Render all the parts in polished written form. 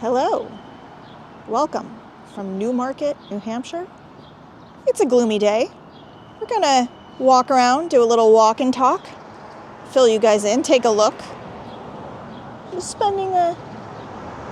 Hello, welcome from Newmarket, New Hampshire. It's a gloomy day. We're gonna walk around, do a little walk and talk, fill you guys in, take a look. Just spending a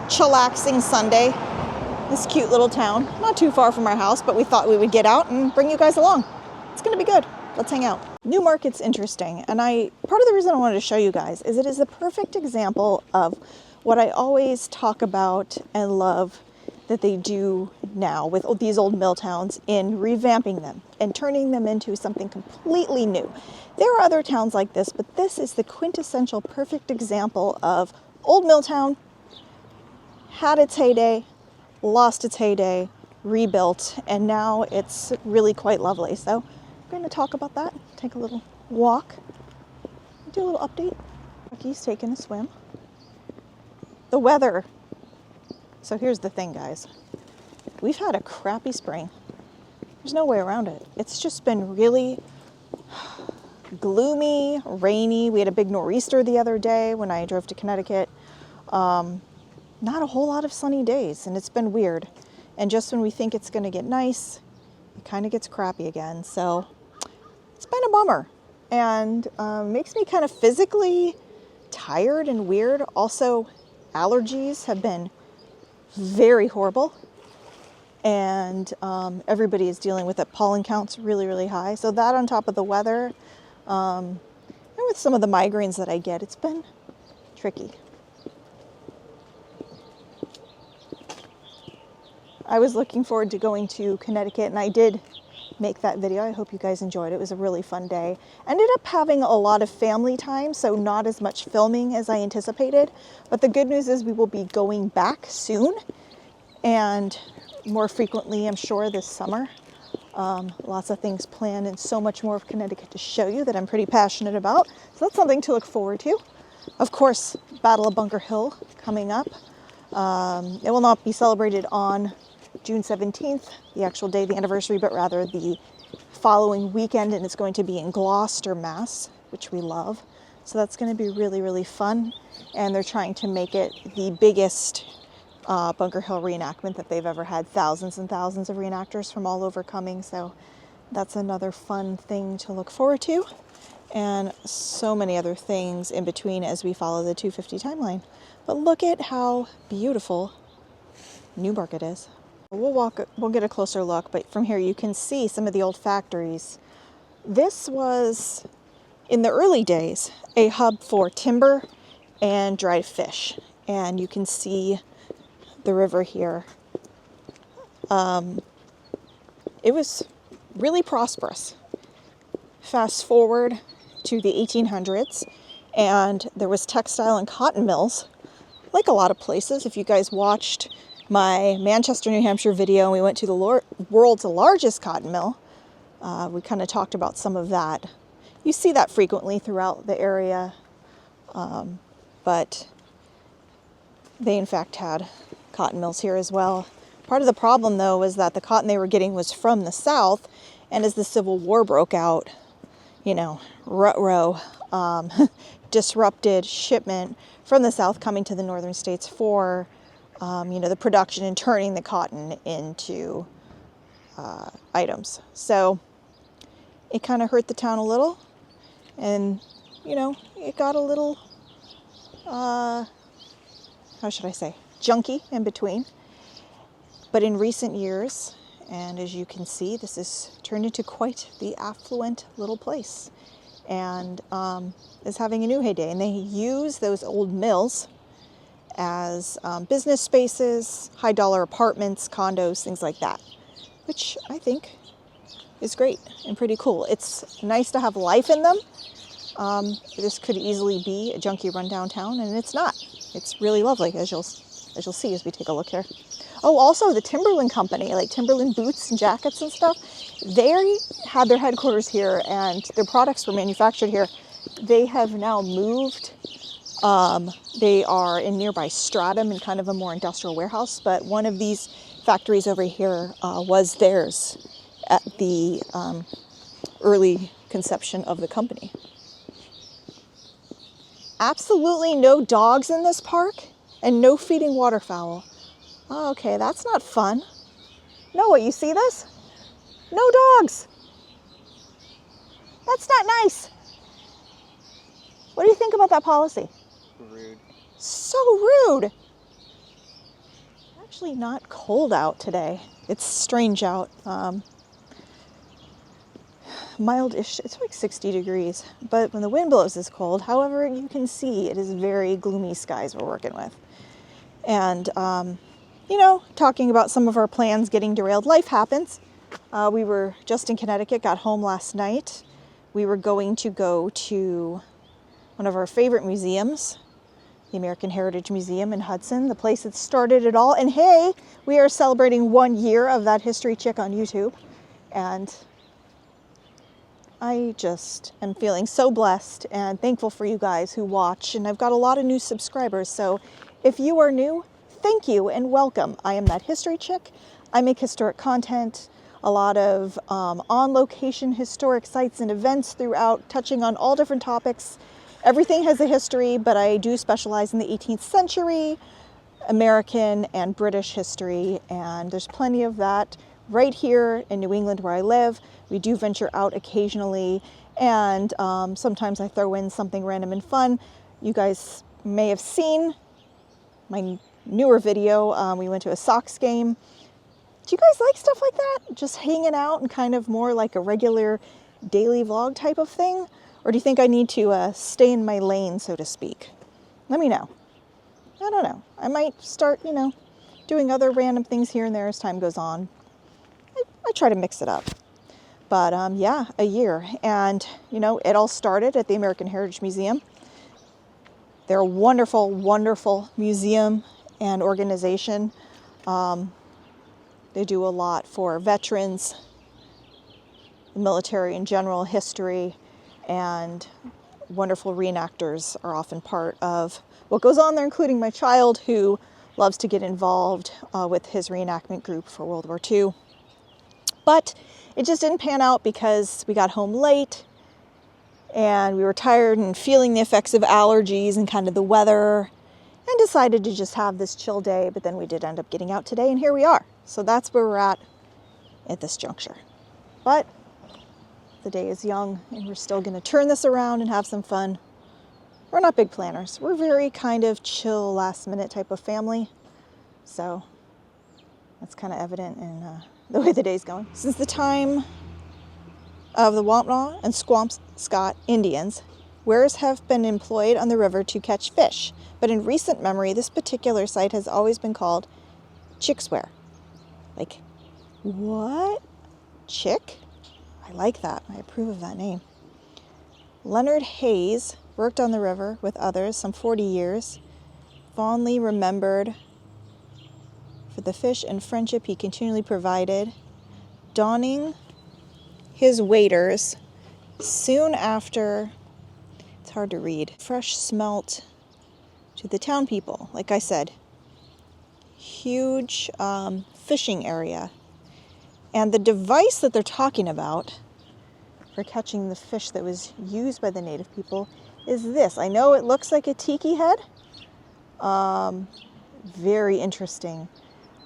chillaxing Sunday in this cute little town, not too far from our house, but we thought we would get out and bring you guys along. It's gonna be good. Let's hang out. Newmarket's interesting, and part of the reason I wanted to show you guys is it is a perfect example of what I always talk about and love that they do now with these old mill towns in revamping them and turning them into something completely new. There are other towns like this, but this is the quintessential perfect example of old mill town, had its heyday, lost its heyday, rebuilt, and now it's really quite lovely. So we're going to talk about that, take a little walk, do a little update. Bucky's taking a swim. The weather. So here's the thing, guys. We've had a crappy spring. There's no way around it. It's just been really gloomy, rainy. We had a big nor'easter the other day when I drove to Connecticut. Not a whole lot of sunny days, and it's been weird. And just when we think it's going to get nice, it kind of gets crappy again. So it's been a bummer, and makes me kind of physically tired and weird. Also, allergies have been very horrible, and everybody is dealing with it. Pollen counts really, really high. So that on top of the weather, and with some of the migraines that I get, it's been tricky. I was looking forward to going to Connecticut, and I did make that video. I hope you guys enjoyed it. It was a really fun day. Ended up having a lot of family time, so not as much filming as I anticipated. But the good news is we will be going back soon, and more frequently, I'm sure, this summer. Lots of things planned and so much more of Connecticut to show you that I'm pretty passionate about. So that's something to look forward to. Of course, Battle of Bunker Hill coming up. It will not be celebrated on June 17th, the actual day of the anniversary, but rather the following weekend, and it's going to be in Gloucester, Mass, which we love. So that's going to be really, really fun, and they're trying to make it the biggest Bunker Hill reenactment that they've ever had. Thousands and thousands of reenactors from all over coming, so that's another fun thing to look forward to, and so many other things in between as we follow the 250 timeline. But look at how beautiful Newmarket is. We'll get a closer look, but from here you can see some of the old factories. This was, in the early days, a hub for timber and dried fish. And you can see the river here. It was really prosperous. Fast forward to the 1800s, and there was textile and cotton mills, like a lot of places. If you guys watched my Manchester, New Hampshire video, we went to the world's largest cotton mill. We kind of talked about some of that. You see that frequently throughout the area, but they in fact had cotton mills here as well. Part of the problem, though, was that the cotton they were getting was from the South, and as the Civil War broke out, you know, rut-row, disrupted shipment from the South coming to the northern states for the production and turning the cotton into items. So it kind of hurt the town a little, and it got a little how should I say, junky in between. But in recent years, and as you can see, this has turned into quite the affluent little place, and is having a new heyday. And they use those old mills as business spaces, high dollar apartments, condos, things like that, which I think is great and pretty cool. It's nice to have life in them. This could easily be a junky rundown town, and it's not. It's really lovely, as you'll see as we take a look here. Oh, also the Timberland company, like Timberland boots and jackets and stuff, they had their headquarters here, and their products were manufactured here. They have now moved. They are in nearby Stratham in kind of a more industrial warehouse, but one of these factories over here was theirs at the early conception of the company. Absolutely no dogs in this park, and no feeding waterfowl. Okay, that's not fun. Noah, you see this? No dogs. That's not nice. What do you think about that policy? Rude. So rude. Actually not cold out today. It's strange out. Mild-ish, it's like 60 degrees, but when the wind blows it's cold. However, you can see it is very gloomy skies we're working with. And, you know, talking about some of our plans getting derailed, life happens. We were just in Connecticut, got home last night. We were going to go to one of our favorite museums, the American Heritage Museum in Hudson, the place that started it all. And hey, we are celebrating 1 year of that History Chick on YouTube. And I just am feeling so blessed and thankful for you guys who watch. And I've got a lot of new subscribers. So if you are new, thank you and welcome. I am that History Chick. I make historic content, a lot of on-location historic sites and events throughout, touching on all different topics. Everything has a history, but I do specialize in the 18th century, American and British history, and there's plenty of that right here in New England where I live. We do venture out occasionally, and sometimes I throw in something random and fun. You guys may have seen my newer video. We went to a Sox game. Do you guys like stuff like that? Just hanging out and kind of more like a regular daily vlog type of thing? Or do you think I need to stay in my lane, so to speak? Let me know. I don't know. I might start, you know, doing other random things here and there as time goes on. I try to mix it up. But yeah, a year. And, you know, it all started at the American Heritage Museum. They're a wonderful, wonderful museum and organization. They do a lot for veterans, the military in general, history, and wonderful reenactors are often part of what goes on there, including my child who loves to get involved with his reenactment group for World War II. But it just didn't pan out because we got home late and we were tired and feeling the effects of allergies and kind of the weather, and decided to just have this chill day. But then we did end up getting out today, and here we are. So that's where we're at this juncture. But the day is young and we're still going to turn this around and have some fun. We're not big planners. We're very kind of chill, last minute type of family. So that's kind of evident in the way the day's going. Since the time of the Wampanoag and Squamscott Indians, weirs have been employed on the river to catch fish. But in recent memory, this particular site has always been called Chickswear. Like, what? Chick? I like that. I approve of that name. Leonard Hayes worked on the river with others some 40 years, fondly remembered for the fish and friendship he continually provided, donning his waders soon after, it's hard to read, fresh smelt to the town people. Like I said, huge fishing area. And the device that they're talking about for catching the fish that was used by the native people is this. I know it looks like a tiki head. Very interesting.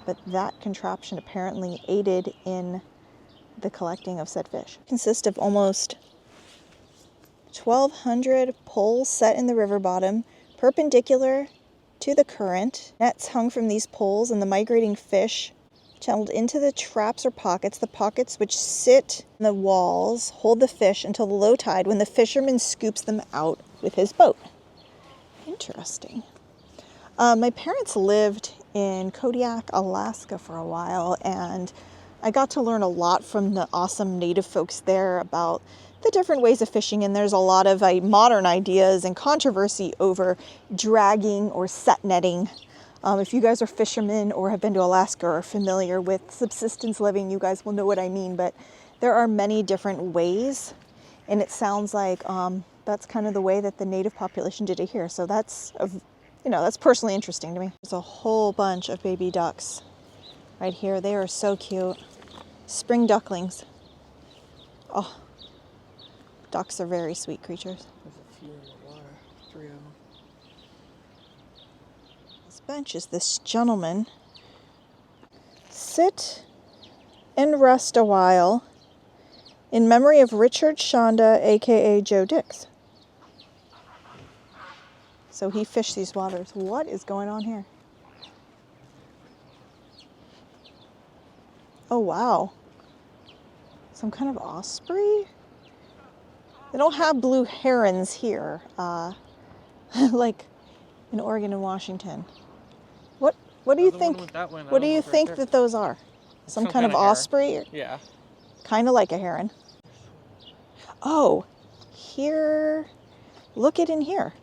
But that contraption apparently aided in the collecting of said fish. It consists of almost 1,200 poles set in the river bottom, perpendicular to the current. Nets hung from these poles and the migrating fish channeled into the traps or pockets. The pockets which sit in the walls hold the fish until the low tide, when the fisherman scoops them out with his boat. Interesting. My parents lived in Kodiak, Alaska for a while, and I got to learn a lot from the awesome native folks there about the different ways of fishing, and there's a lot of modern ideas and controversy over dragging or set netting. If you guys are fishermen or have been to Alaska or are familiar with subsistence living, you guys will know what I mean, but there are many different ways, and it sounds like that's kind of the way that the native population did it here. So that's, that's personally interesting to me. There's a whole bunch of baby ducks right here. They are so cute. Spring ducklings. Oh, ducks are very sweet creatures. There's a few in the water, 3 of them. This bench is this gentleman sit and rest a while in memory of Richard Shonda, aka Joe Dix. So he fished these waters. What is going on here? Oh, wow. Some kind of osprey? They don't have blue herons here, like in Oregon and Washington. What do you think? What do you think that those are? Some kind of osprey? Yeah. Kind of like a heron. Oh, here. Look at in here.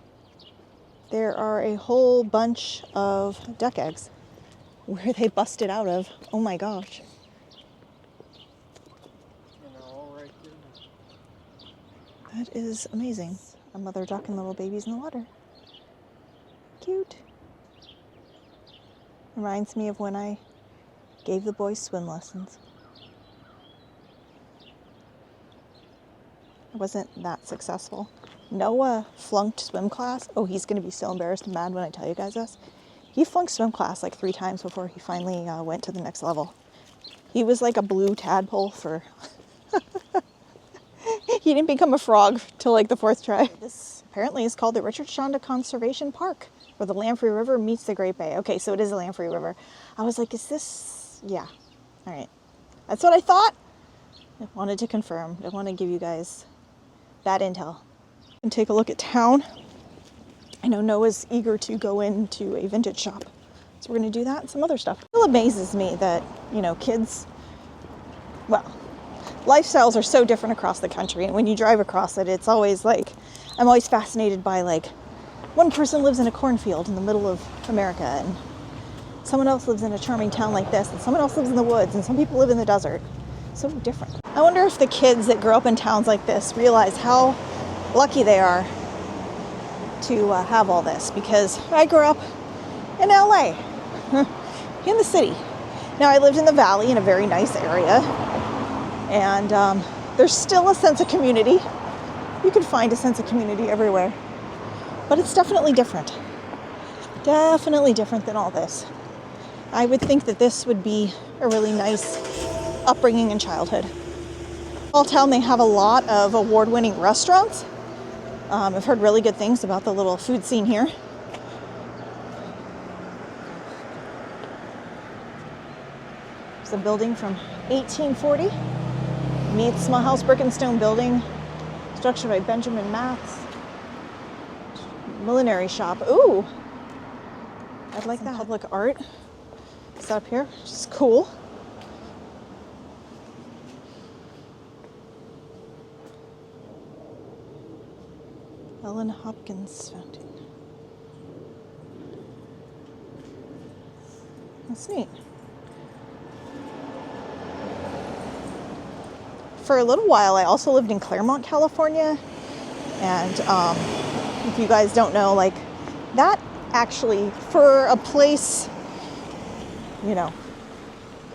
There are a whole bunch of duck eggs. Where they busted out of? Oh my gosh. And they're all right there. That is amazing. A mother duck and little babies in the water. Cute. Reminds me of when I gave the boys swim lessons. I wasn't that successful. Noah flunked swim class. Oh, he's going to be so embarrassed and mad when I tell you guys this. He flunked swim class like 3 times before he finally went to the next level. He was like a blue tadpole for... He didn't become a frog till like the 4th try. This apparently is called the Richard Shonda Conservation Park, where the Lamprey River meets the Great Bay. Okay, so it is the Lamprey River. I was like, is this... Yeah. All right. That's what I thought. I wanted to confirm. I want to give you guys that intel. And take a look at town. I know Noah's eager to go into a vintage shop. So we're going to do that and some other stuff. It still amazes me that, you know, kids... Well... lifestyles are so different across the country, and when you drive across it, it's always like, I'm always fascinated by like, one person lives in a cornfield in the middle of America, and someone else lives in a charming town like this, and someone else lives in the woods, and some people live in the desert. So different. I wonder if the kids that grow up in towns like this realize how lucky they are to have all this, because I grew up in LA, in the city. Now I lived in the valley in a very nice area. And there's still a sense of community. You can find a sense of community everywhere. But it's definitely different. Definitely different than all this. I would think that this would be a really nice upbringing in childhood. Small town, they have a lot of award-winning restaurants. I've heard really good things about the little food scene here. It's a building from 1840. Meets my house brick and stone building, structured by Benjamin Maths. Millinery shop. Ooh, I'd like that. Public art. It's up here, which is cool. Ellen Hopkins Fountain. That's neat. For a little while, I also lived in Claremont, California, and if you guys don't know, like, that actually, for a place, you know,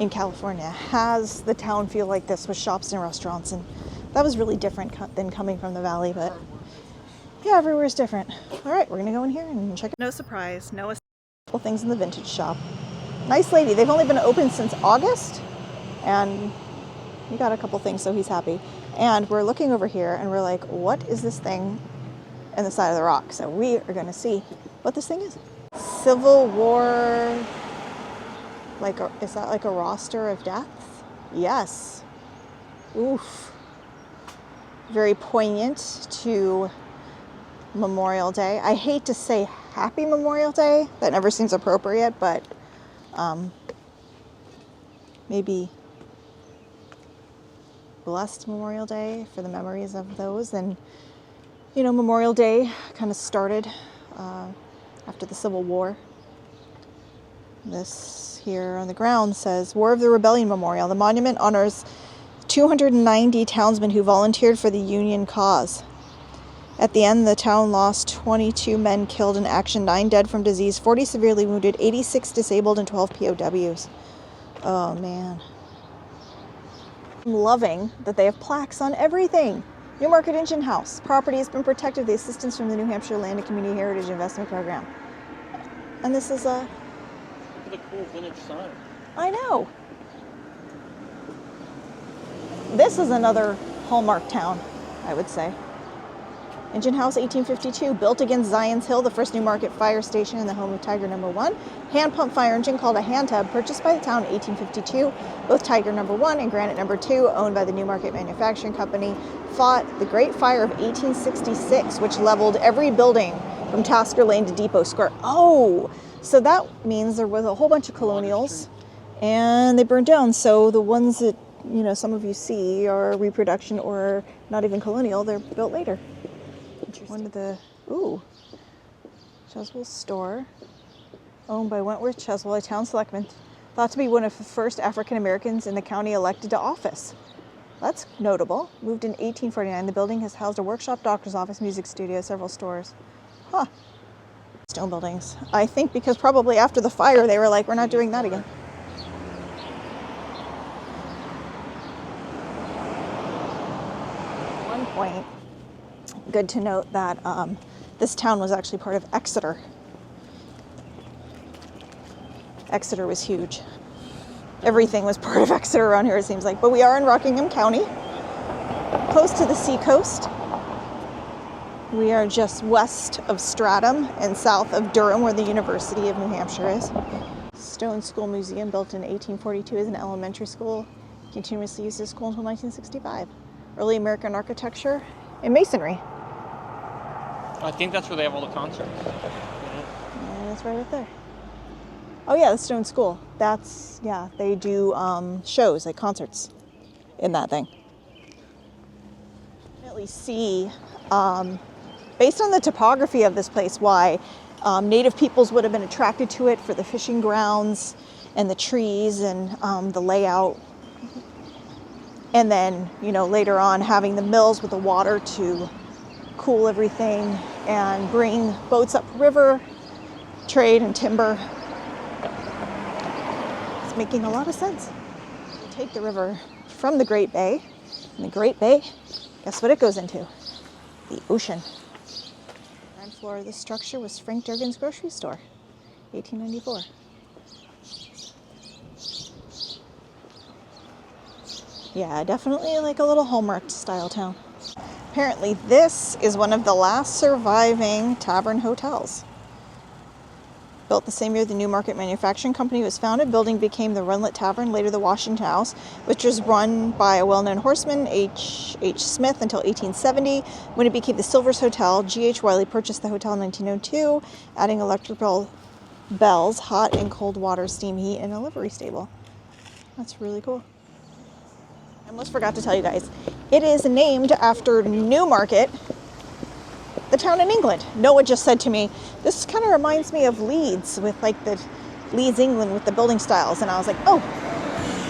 in California, has the town feel like this with shops and restaurants, and that was really different than coming from the valley, but yeah, everywhere's different. All right, we're gonna go in here and check it. No surprise, Noah's couple things in the vintage shop. Nice lady. They've only been open since August, and he got a couple things, so he's happy. And we're looking over here, and we're like, what is this thing in the side of the rock? So we are going to see what this thing is. Civil War, is that like a roster of deaths? Yes. Oof. Very poignant to Memorial Day. I hate to say Happy Memorial Day. That never seems appropriate, but maybe blessed Memorial Day for the memories of those. And, you know, Memorial Day kind of started after the Civil War. This here on the ground says, War of the Rebellion Memorial. The monument honors 290 townsmen who volunteered for the Union cause. At the end, the town lost 22 men killed in action, 9 dead from disease, 40 severely wounded, 86 disabled, and 12 POWs. Oh, man. I'm loving that they have plaques on everything. Newmarket Engine House. Property has been protected with the assistance from the New Hampshire Land and Community Heritage Investment Program. And this is a... Look at the cool vintage sign. I know. This is another hallmark town, I would say. Engine House, 1852, built against Zion's Hill, the first Newmarket fire station and the home of Tiger No. 1. Hand pump fire engine called a hand tub, purchased by the town in 1852. Both Tiger No. 1 and Granite No. 2, owned by the Newmarket Manufacturing Company, fought the Great Fire of 1866, which leveled every building from Tasker Lane to Depot Square. Oh, so that means there was a whole bunch of colonials, and they burned down. So the ones that, you know, some of you see are reproduction or not even colonial, they're built later. One of the, Cheswell store, owned by Wentworth Cheswell, a town selectman, thought to be one of the first African Americans in the county elected to office. That's notable. Moved in 1849, the building has housed a workshop, doctor's office, music studio, several stores. Huh. Stone buildings. I think because probably after the fire, they were like, we're not doing that again. At one point, good to note that this town was actually part of Exeter. Exeter was huge. Everything was part of Exeter around here, it seems like. But we are in Rockingham County, close to the seacoast. We are just west of Stratham and south of Durham, where the University of New Hampshire is. Stone School Museum, built in 1842 as an elementary school, continuously used as school until 1965. Early American architecture and masonry. I think that's where they have all the concerts. And it's right up there. Oh yeah, the Stone School. That's, yeah, they do shows, like concerts in that thing. Definitely see, based on the topography of this place, why native peoples would have been attracted to it for the fishing grounds and the trees and the layout. And then, you know, later on having the mills with the water to cool everything and bring boats upriver, trade and timber. It's making a lot of sense. You take the river from the Great Bay, and the Great Bay, guess what it goes into? The ocean. The ground floor of this structure was Frank Durgan's grocery store, 1894. Yeah, definitely like a little hallmark style town. Apparently this is one of the last surviving tavern hotels. Built the same year the Newmarket Manufacturing Company was founded, building became the Runlet Tavern, later the Washington House, which was run by a well-known horseman, H. Smith, until 1870. When it became the Silvers Hotel, G.H. Wiley purchased the hotel in 1902, adding electrical bells, hot and cold water, steam heat, and a livery stable. That's really cool. I almost forgot to tell you guys, it is named after Newmarket, the town in England. Noah just said to me, this kind of reminds me of Leeds, with like the Leeds, England, with the building styles. And I was like, oh,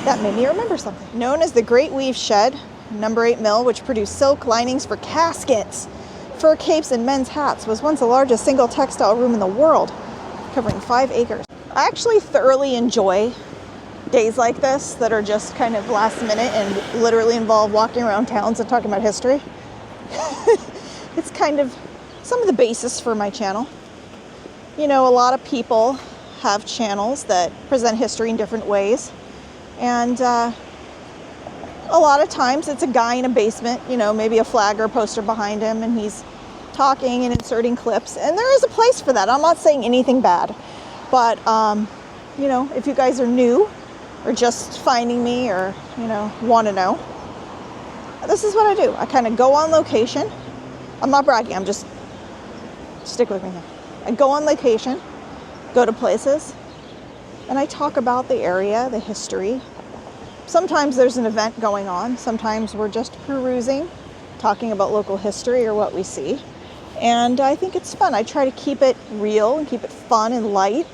that made me remember something. Known as the Great Weave Shed, No. 8 Mill, which produced silk linings for caskets, fur capes, and men's hats, was once the largest single textile room in the world, covering 5 acres. I actually thoroughly enjoy days like this that are just kind of last minute and literally involve walking around towns and talking about history. It's kind of some of the basis for my channel. You know, a lot of people have channels that present history in different ways. And a lot of times it's a guy in a basement, you know, maybe a flag or a poster behind him, and he's talking and inserting clips. And there is a place for that. I'm not saying anything bad. But, you know, if you guys are new, or just finding me, or, you know, want to know, this is what I do. I kind of go on location. I'm not bragging, I'm just, stick with me here. I go on location, go to places, and I talk about the area, the history. Sometimes there's an event going on. Sometimes we're just perusing, talking about local history or what we see. And I think it's fun. I try to keep it real and keep it fun and light,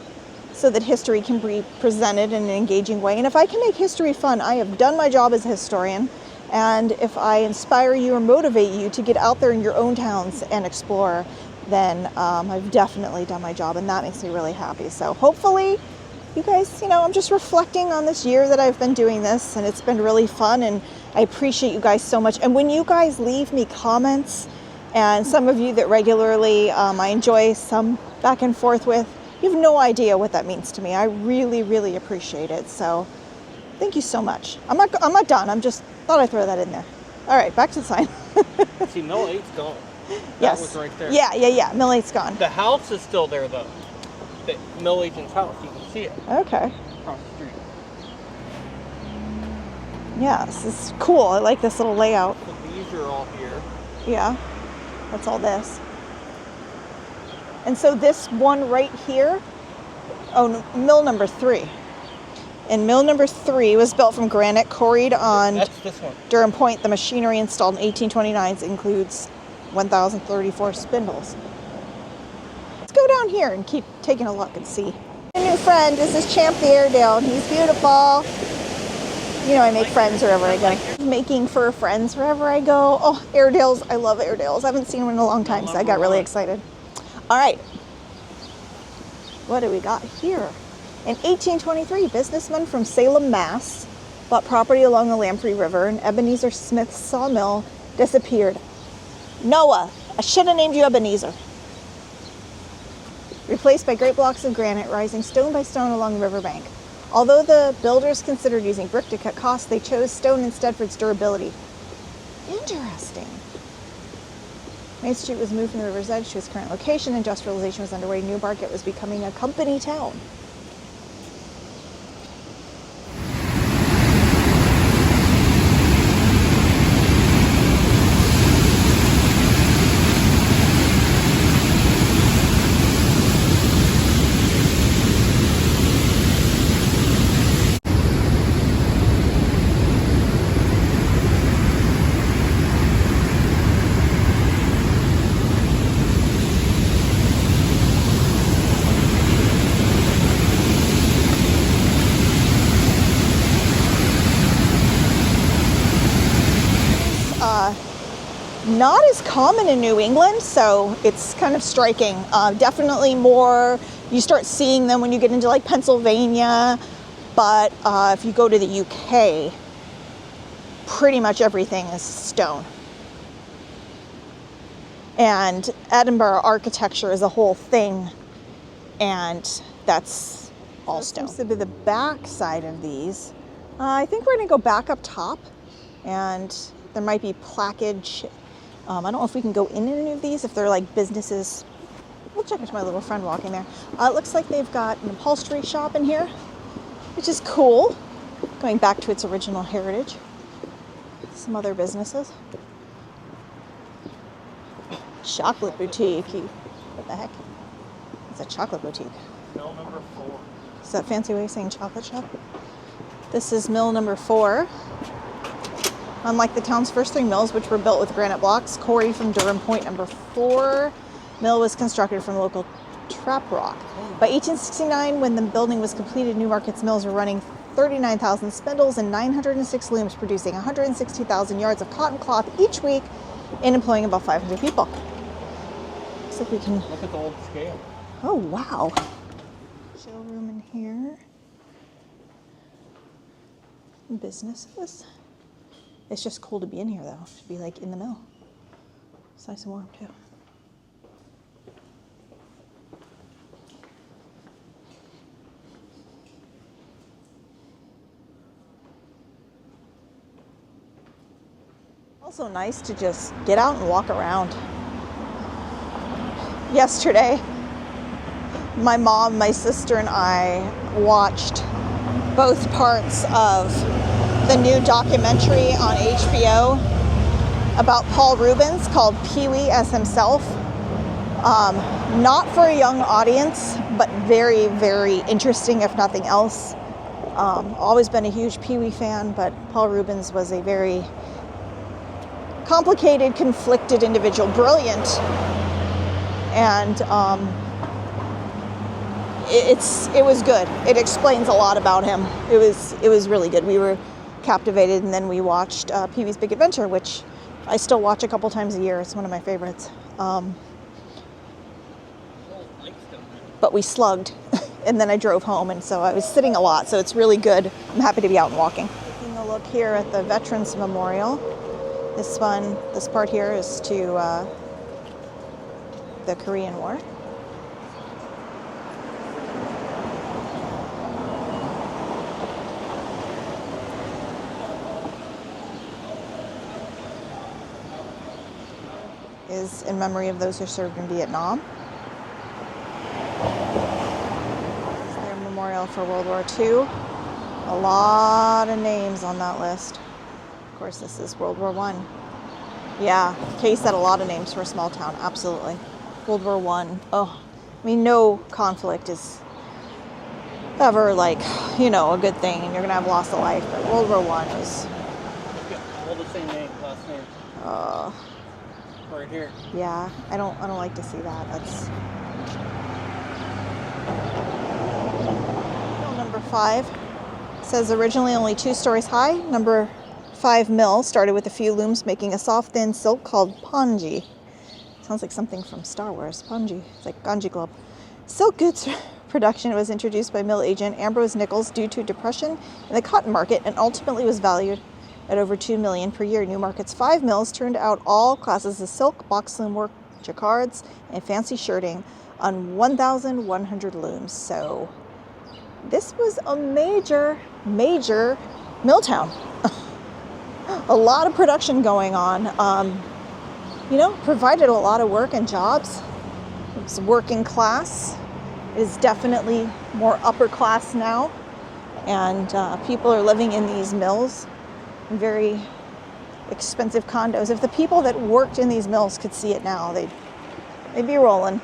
so that history can be presented in an engaging way. And if I can make history fun, I have done my job as a historian. And if I inspire you or motivate you to get out there in your own towns and explore, then I've definitely done my job, and that makes me really happy. So hopefully you guys, you know, I'm just reflecting on this year that I've been doing this, and it's been really fun, and I appreciate you guys so much. And when you guys leave me comments, and some of you that regularly I enjoy some back and forth with, you have no idea what that means to me. I really, really appreciate it. So thank you so much. I'm not done. I'm just Thought I'd throw that in there. All right, back to the sign. See, Mill 8's gone. Yes. That was right there. Yeah. Mill 8's gone. The house is still there, though. The mill agent's house. You can see it Okay. across the street. Yeah, this is cool. I like this little layout. So these are all here. Yeah, that's all this. And so this one right here, mill number 3. And mill number 3 was built from granite quarried on That's this one. Durham Point. The machinery installed in 1829 includes 1,034 spindles. Let's go down here and keep taking a look and see. A new friend, this is Champ the Airedale, and he's beautiful. You know I make friends wherever I go. Making fur friends wherever I go. Oh, Airedales, I love Airedales. I haven't seen one in a long time, so I got really excited. All right, what do we got here? In 1823, businessmen from Salem, Mass. bought property along the Lamprey River, and Ebenezer Smith's sawmill disappeared. Noah, I should have named you Ebenezer. Replaced by great blocks of granite rising stone by stone along the riverbank. Although the builders considered using brick to cut costs, they chose stone instead for its durability. Interesting. Main Street was moved from the river's edge to its current location. Industrialization was underway. Newmarket was becoming a company town. Not as common in New England, so it's kind of striking. Definitely more, you start seeing them when you get into like Pennsylvania, but if you go to the UK, pretty much everything is stone. And Edinburgh architecture is a whole thing, and that's all stone. Seems to be the back side of these. I think we're gonna go back up top, and there might be plaquage. I don't know if we can go in any of these, if they're like businesses. We'll check into my little friend walking there. It looks like they've got an upholstery shop in here, which is cool. Going back to its original heritage. Some other businesses. Chocolate boutique. What the heck? It's a chocolate boutique. Mill number 4. Is that a fancy way of saying chocolate shop? This is mill number 4. Unlike the town's first 3 mills, which were built with granite blocks, quarried from Durham Point number 4, mill was constructed from local trap rock. By 1869, when the building was completed, Newmarket's mills were running 39,000 spindles and 906 looms, producing 160,000 yards of cotton cloth each week and employing about 500 people. Looks like we can... Look at the old scale. Oh, wow. Showroom in here. Businesses. It's just cool to be in here, though. To be like in the mill. It's nice and warm, too. Also nice to just get out and walk around. Yesterday, my mom, my sister, and I watched both parts of the new documentary on HBO about Paul Rubens called Pee-wee as himself. Not for a young audience, but very, very interesting, if nothing else. Always been a huge Pee-wee fan, but Paul Rubens was a very complicated, conflicted individual, brilliant, and it was good. It explains a lot about him. It was really good. We were captivated, and then we watched Pee-wee's Big Adventure, which I still watch a couple times a year. It's one of my favorites. But we slugged, and then I drove home, and so I was sitting a lot, so it's really good. I'm happy to be out and walking. Taking a look here at the Veterans Memorial. This part here is to the Korean War. is in memory of those who served in Vietnam. It's their memorial for World War II. A lot of names on that list. Of course, this is World War I. Yeah, Kay said a lot of names for a small town, absolutely. World War I. Oh, I mean, no conflict is ever like, you know, a good thing and you're gonna have loss of life, but World War I was... All the same name, last name. Right here. Yeah, I don't like to see that. That's... Mill number 5 says originally only 2 stories high. Number 5 mill started with a few looms making a soft, thin silk called pongee. Sounds like something from Star Wars. Pongee. It's like Ganji Club. Silk goods production was introduced by mill agent Ambrose Nichols due to depression in the cotton market and ultimately was valued at over $2 million per year. Newmarket's 5 mills turned out all classes of silk, box loom work, jacquards, and fancy shirting on 1,100 looms. So this was a major mill town. A lot of production going on. You know, provided a lot of work and jobs. It's working class. It is definitely more upper class now. And people are living in these mills in very expensive condos. If the people that worked in these mills could see it now, they'd be rolling.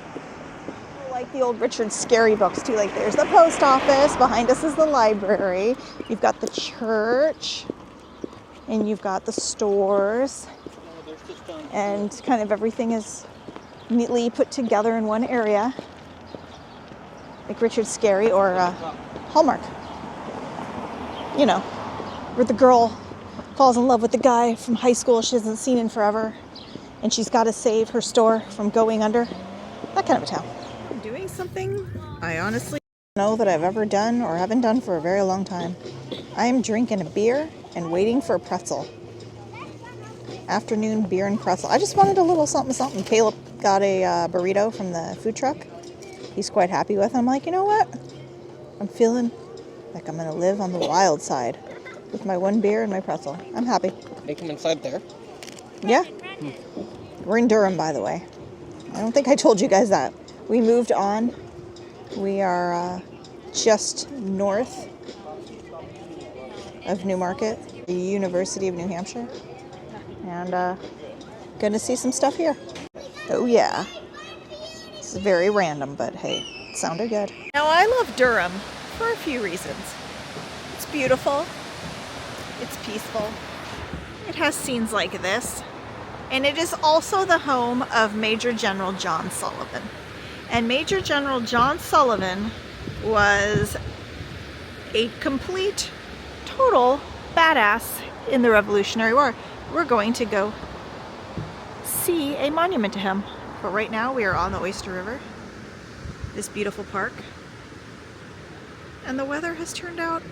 I like the old Richard Scarry books too. Like there's the post office, behind us is the library. You've got the church, and you've got the stores, and kind of everything is neatly put together in one area. Like Richard Scarry or Hallmark. You know, where the girl falls in love with the guy from high school she hasn't seen in forever, and she's got to save her store from going under. That kind of a town. I'm doing something I honestly don't know that I've ever done or haven't done for a very long time. I am drinking a beer and waiting for a pretzel. Afternoon beer and pretzel. I just wanted a little something. Caleb got a burrito from the food truck. He's quite happy with it. I'm like, you know what? I'm feeling like I'm going to live on the wild side with my 1 beer and my pretzel. I'm happy. They come inside there. Yeah. We're in Durham, by the way. I don't think I told you guys that. We moved on. We are just north of Newmarket, the University of New Hampshire. And going to see some stuff here. Oh, yeah. This is very random, but hey, it sounded good. Now, I love Durham for a few reasons. It's beautiful. It's peaceful. It has scenes like this. And it is also the home of Major General John Sullivan. And Major General John Sullivan was a complete, total badass in the Revolutionary War. We're going to go see a monument to him. But right now we are on the Oyster River, this beautiful park. And the weather has turned out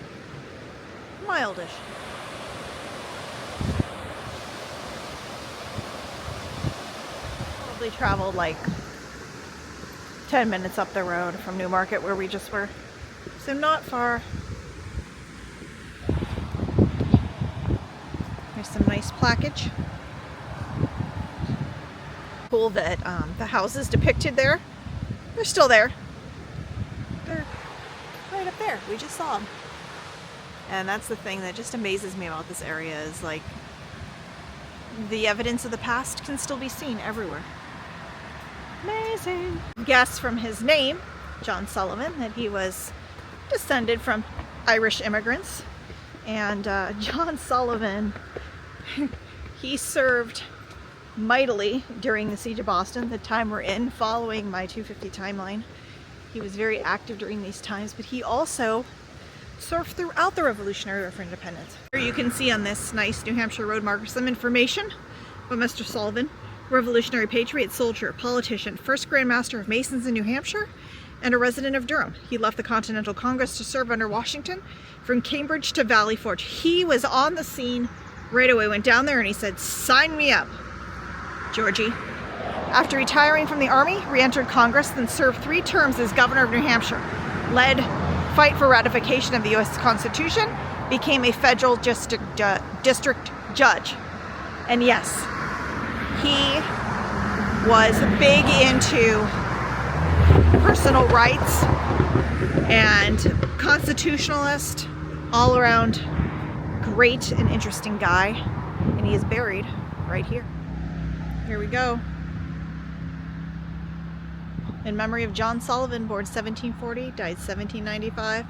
mildish. Probably traveled like 10 minutes up the road from Newmarket where we just were. So not far. There's some nice plaquage. Cool that the houses depicted there, they're still there. They're right up there. We just saw them. And that's the thing that just amazes me about this area is like the evidence of the past can still be seen everywhere. Amazing. Guess from his name, John Sullivan, that he was descended from Irish immigrants. And John Sullivan, he served mightily during the Siege of Boston, the time we're in, following my 250 timeline. He was very active during these times, but he also served throughout the Revolutionary War for independence. Here you can see on this nice New Hampshire road marker some information about Mr. Sullivan, Revolutionary patriot, soldier, politician, first Grand Master of Masons in New Hampshire, and a resident of Durham. He left the Continental Congress to serve under Washington from Cambridge to Valley Forge. He was on the scene right away, went down there and he said, "Sign me up, Georgie." After retiring from the Army, re-entered Congress, then served 3 terms as governor of New Hampshire, led fight for ratification of the U.S. Constitution, became a federal district judge. And yes, he was big into personal rights and constitutionalist, all around great and interesting guy, and he is buried right here. Here we go. In memory of John Sullivan, born 1740, died 1795.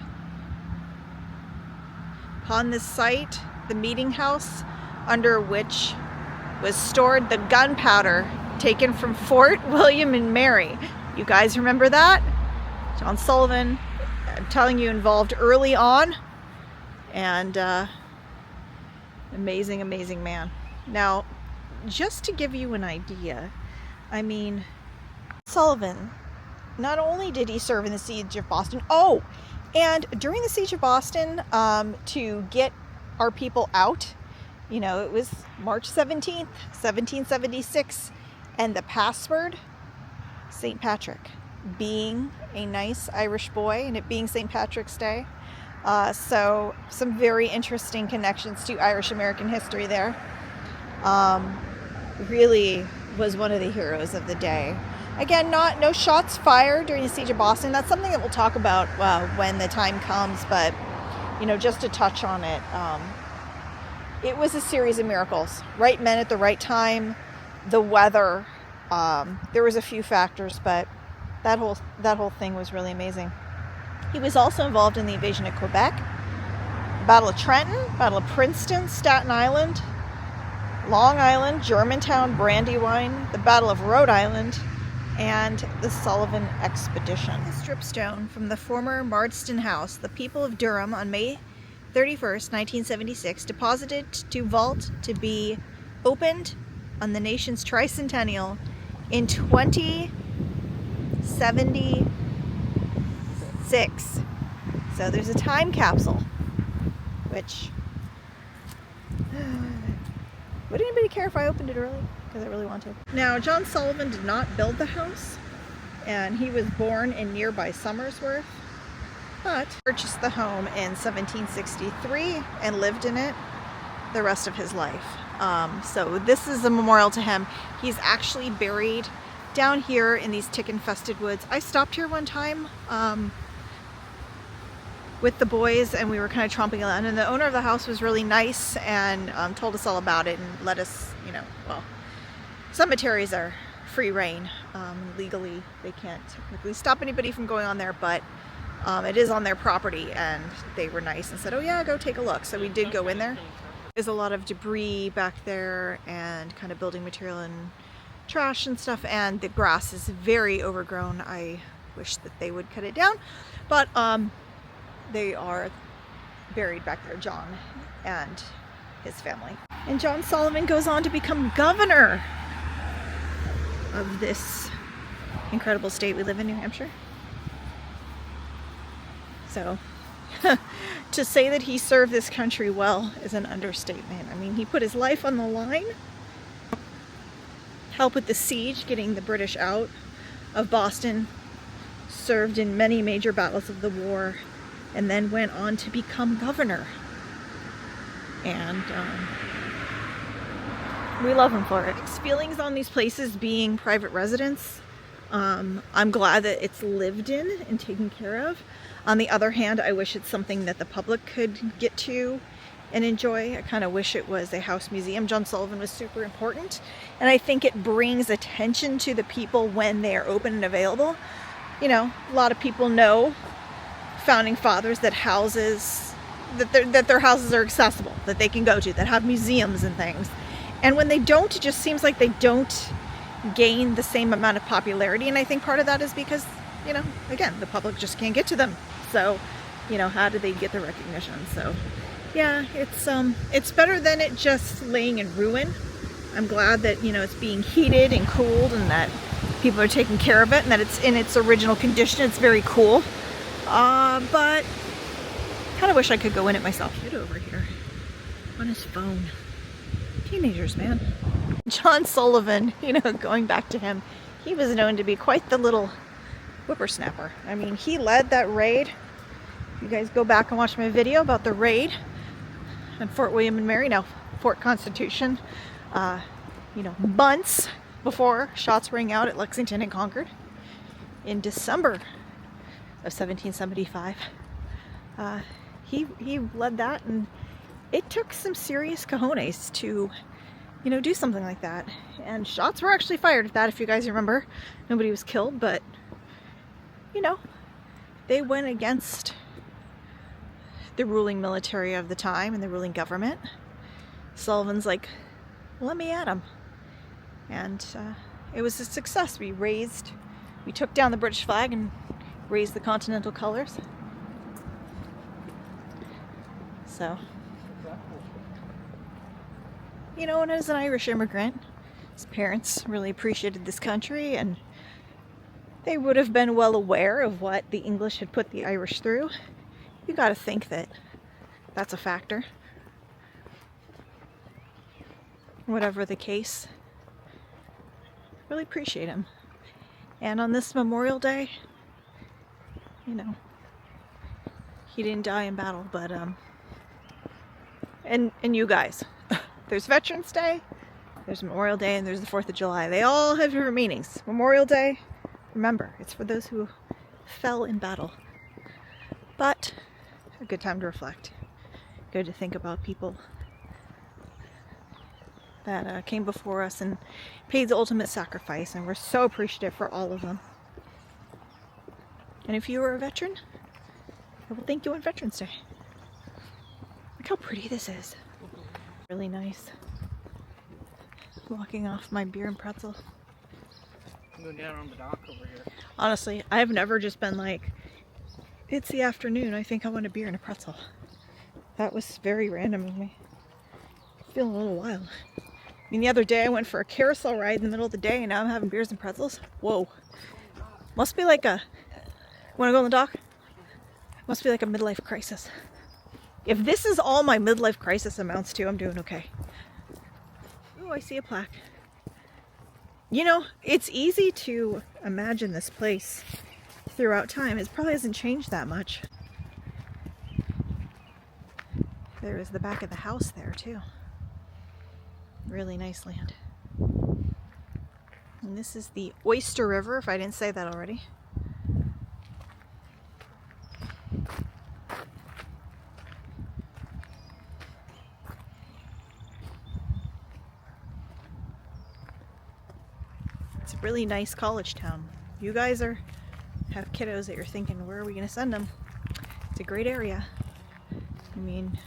Upon this site, the meeting house under which was stored the gunpowder taken from Fort William and Mary. You guys remember that? John Sullivan, I'm telling you, involved early on, and amazing, amazing man. Now, just to give you an idea, I mean, Sullivan, not only did he serve in the Siege of Boston, and during the Siege of Boston, to get our people out, you know, it was March 17th, 1776, and the password, St. Patrick, being a nice Irish boy and it being St. Patrick's Day. So some very interesting connections to Irish American history there. Really was one of the heroes of the day. Again, no shots fired during the Siege of Boston. That's something that we'll talk about when the time comes, but you know, just to touch on it, it was a series of miracles. Right men at the right time, the weather, there was a few factors, but that whole thing was really amazing. He was also involved in the invasion of Quebec, Battle of Trenton, Battle of Princeton, Staten Island, Long Island, Germantown, Brandywine, the Battle of Rhode Island, and the Sullivan Expedition. The stripstone from the former Marsden House, the people of Durham, on May 31st, 1976, deposited to vault to be opened on the nation's tricentennial in 2076. So there's a time capsule, which, would anybody care if I opened it early? Because I really want to. Now, John Sullivan did not build the house, and he was born in nearby Somersworth, but purchased the home in 1763 and lived in it the rest of his life. So this is a memorial to him. He's actually buried down here in these tick-infested woods. I stopped here one time with the boys, and we were kind of tromping around, and the owner of the house was really nice and told us all about it and let us, you know, well, cemeteries are free reign. Legally, they can't technically stop anybody from going on there, but it is on their property, and they were nice and said, oh yeah, go take a look. So we did go in there. There's a lot of debris back there and kind of building material and trash and stuff, and the grass is very overgrown. I wish that they would cut it down, but they are buried back there, John and his family. And John Sullivan goes on to become governor of this incredible state we live in, New Hampshire. So to say that he served this country well is an understatement. I mean, he put his life on the line, helped with the siege, getting the British out of Boston, served in many major battles of the war, and then went on to become governor. And we love him for it. Mixed feelings on these places being private residence. I'm glad that it's lived in and taken care of. On the other hand, I wish it's something that the public could get to and enjoy. I kind of wish it was a house museum. John Sullivan was super important, and I think it brings attention to the people when they are open and available. You know, a lot of people know founding fathers that their houses are accessible, that they can go to, that have museums and things. And when they don't, it just seems like they don't gain the same amount of popularity. And I think part of that is because, you know, again, the public just can't get to them. So, you know, how do they get the recognition? So, yeah, it's better than it just laying in ruin. I'm glad that, you know, it's being heated and cooled, and that people are taking care of it, and that it's in its original condition. It's very cool. But kind of wish I could go in it myself. Get over here on his phone. Teenagers, man. John Sullivan, you know, going back to him, he was known to be quite the little whippersnapper. I mean, he led that raid. You guys go back and watch my video about the raid at Fort William and Mary, now Fort Constitution. You know, months before shots rang out at Lexington and Concord in December of 1775. He led that, and it took some serious cojones to, you know, do something like that. And shots were actually fired at that, if you guys remember. Nobody was killed, but, you know, they went against the ruling military of the time and the ruling government. Sullivan's like, let me at him. And it was a success. We took down the British flag and raised the continental colors. So, you know, and as an Irish immigrant, his parents really appreciated this country, and they would have been well aware of what the English had put the Irish through. You got to think that that's a factor. Whatever the case, really appreciate him. And on this Memorial Day, you know, he didn't die in battle, but and you guys, there's Veterans Day, there's Memorial Day, and there's the 4th of July. They all have different meanings. Memorial Day, remember, it's for those who fell in battle. But a good time to reflect. Good to think about people that came before us and paid the ultimate sacrifice, and we're so appreciative for all of them. And if you were a veteran, I will thank you on Veterans Day. Look how pretty this is. Really nice. Walking off my beer and pretzel. I'm going down on the dock over here. Honestly, I've never just been like, it's the afternoon, I think I want a beer and a pretzel. That was very random of me. Feeling a little wild. I mean, the other day I went for a carousel ride in the middle of the day, and now I'm having beers and pretzels. Whoa. Must be like a... Want to go on the dock? Must be like a midlife crisis. If this is all my midlife crisis amounts to, I'm doing okay. Oh, I see a plaque. You know, it's easy to imagine this place throughout time. It probably hasn't changed that much. There is the back of the house there, too. Really nice land. And this is the Oyster River, if I didn't say that already. It's a really nice college town. You guys have kiddos that you're thinking, where are we going to send them? It's a great area. I mean,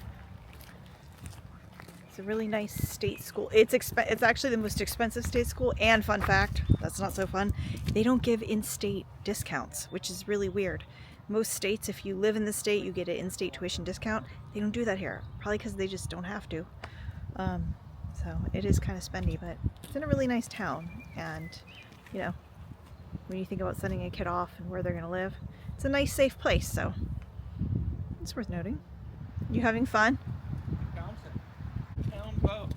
it's a really nice state school. It's actually the most expensive state school, and fun fact, that's not so fun, they don't give in-state discounts, which is really weird. Most states, if you live in the state, you get an in-state tuition discount. They don't do that here, probably because they just don't have to. So it is kind of spendy, but it's in a really nice town, and you know, when you think about sending a kid off and where they're going to live, it's a nice, safe place, so it's worth noting. You having fun? Town boat.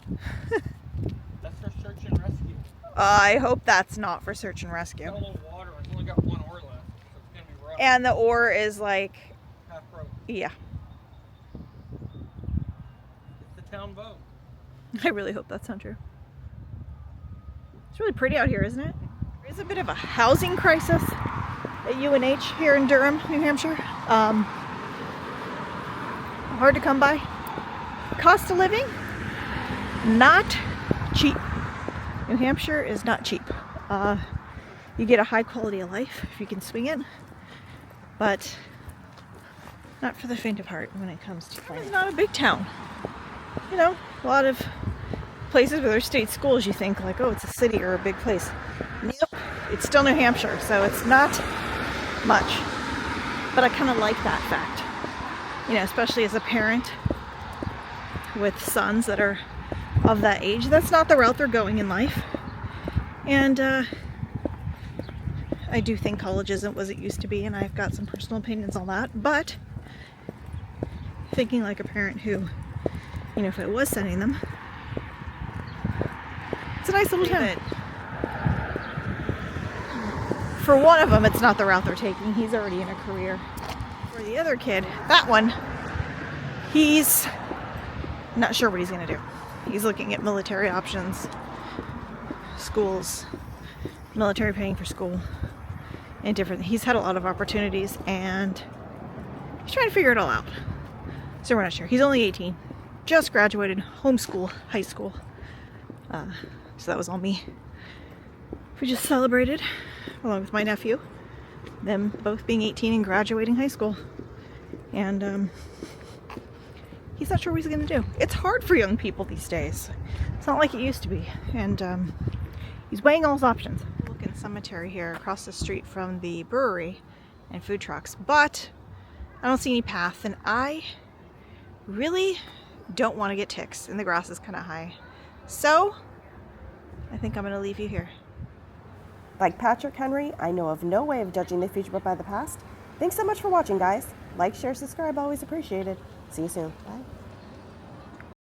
That's for search and rescue. I hope that's not for search and rescue. Got a little water. It's only got one oar left, so it's gonna be rough. And the oar is like, Half broke. yeah. It's the town boat. I really hope that's not true. It's really pretty out here, isn't it? There is a bit of a housing crisis at UNH here in Durham, New Hampshire. Hard to come by. Cost of living, not cheap. New Hampshire is not cheap. You get a high quality of life if you can swing it, but not for the faint of heart when it comes to finding. It's not a big town. You know, a lot of places where there's state schools, you think like, oh, it's a city or a big place. Nope, it's still New Hampshire, so it's not much. But I kind of like that fact. You know, especially as a parent with sons that are of that age. That's not the route they're going in life. And I do think college isn't what it used to be, and I've got some personal opinions on that. But thinking like a parent who, you know, if I was sending them, it's a nice little town. For one of them, it's not the route they're taking. He's already in a career. For the other kid, that one, he's not sure what he's going to do. He's looking at military options. schools, military paying for school, and different. He's had a lot of opportunities, and he's trying to figure it all out. So we're not sure. He's only 18, just graduated, homeschool, high school. So that was all me. We just celebrated, along with my nephew, them both being 18 and graduating high school. And he's not sure what he's going to do. It's hard for young people these days. It's not like it used to be. And he's weighing all his options. Look in cemetery here across the street from the brewery and food trucks. But I don't see any path. And I really don't want to get ticks. And the grass is kind of high. So I think I'm going to leave you here. Like Patrick Henry, I know of no way of judging the future but by the past. Thanks so much for watching, guys. Like, share, subscribe, always appreciated. See you soon. Bye.